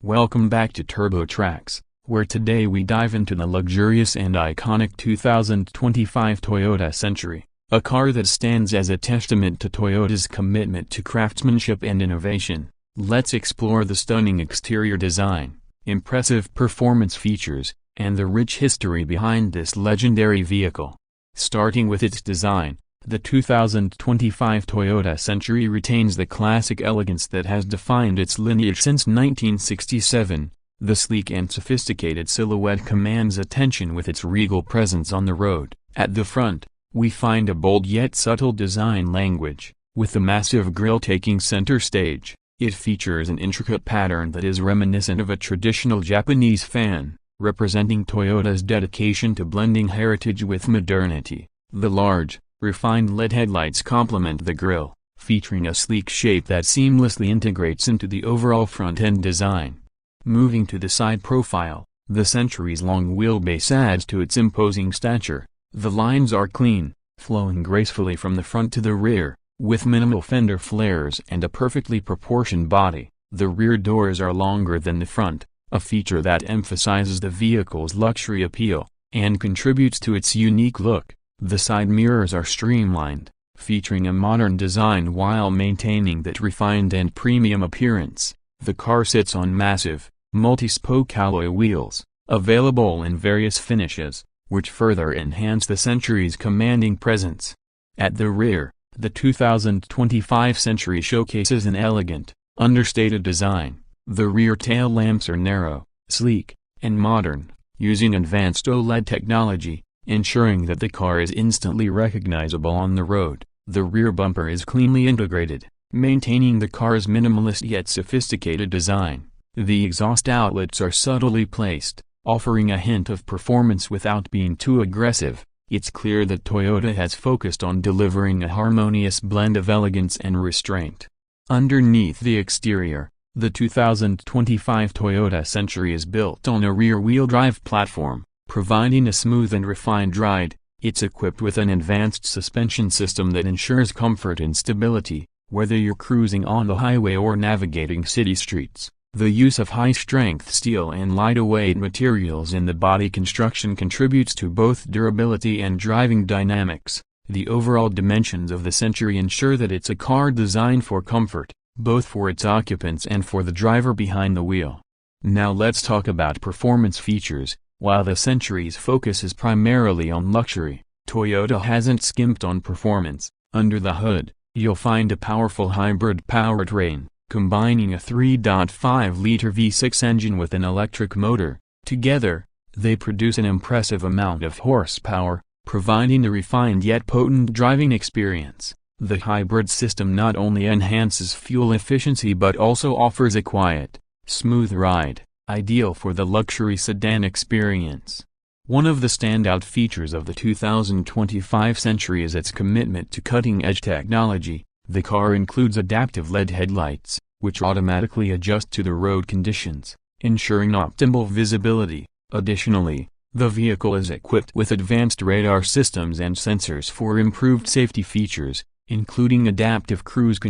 Welcome back to Turbo Tracks, where today we dive into the luxurious and iconic 2025 Toyota Century, a car that stands as a testament to Toyota's commitment to craftsmanship and innovation. Let's explore the stunning exterior design, impressive performance features, and the rich history behind this legendary vehicle. Starting with its design, the 2025 Toyota Century retains the classic elegance that has defined its lineage since 1967. The sleek and sophisticated silhouette commands attention with its regal presence on the road. At the front, we find a bold yet subtle design language, with the massive grille taking center stage. It features an intricate pattern that is reminiscent of a traditional Japanese fan, representing Toyota's dedication to blending heritage with modernity. The large, refined LED headlights complement the grille, featuring a sleek shape that seamlessly integrates into the overall front-end design. Moving to the side profile, the Century's long wheelbase adds to its imposing stature. The lines are clean, flowing gracefully from the front to the rear, with minimal fender flares and a perfectly proportioned body. The rear doors are longer than the front, a feature that emphasizes the vehicle's luxury appeal, and contributes to its unique look. The side mirrors are streamlined, featuring a modern design while maintaining that refined and premium appearance. The car sits on massive, multi-spoke alloy wheels, available in various finishes, which further enhance the Century's commanding presence. At the rear, the 2025 Century showcases an elegant, understated design. The rear tail lamps are narrow, sleek, and modern, using advanced OLED technology, ensuring that the car is instantly recognizable on the road. The rear bumper is cleanly integrated, maintaining the car's minimalist yet sophisticated design. The exhaust outlets are subtly placed, offering a hint of performance without being too aggressive. It's clear that Toyota has focused on delivering a harmonious blend of elegance and restraint. Underneath the exterior, the 2025 Toyota Century is built on a rear-wheel drive platform, providing a smooth and refined ride. It's equipped with an advanced suspension system that ensures comfort and stability, whether you're cruising on the highway or navigating city streets. The use of high-strength steel and light-weight materials in the body construction contributes to both durability and driving dynamics. The overall dimensions of the Century ensure that it's a car designed for comfort, both for its occupants and for the driver behind the wheel. Now let's talk about performance features. While the Century's focus is primarily on luxury, Toyota hasn't skimped on performance. Under the hood, you'll find a powerful hybrid powertrain, combining a 3.5-liter V6 engine with an electric motor. Together, they produce an impressive amount of horsepower, providing a refined yet potent driving experience. The hybrid system not only enhances fuel efficiency but also offers a quiet, smooth ride, ideal for the luxury sedan experience. One of the standout features of the 2025 Century is its commitment to cutting-edge technology. The car includes adaptive LED headlights, which automatically adjust to the road conditions, ensuring optimal visibility. Additionally, the vehicle is equipped with advanced radar systems and sensors for improved safety features, including adaptive cruise control.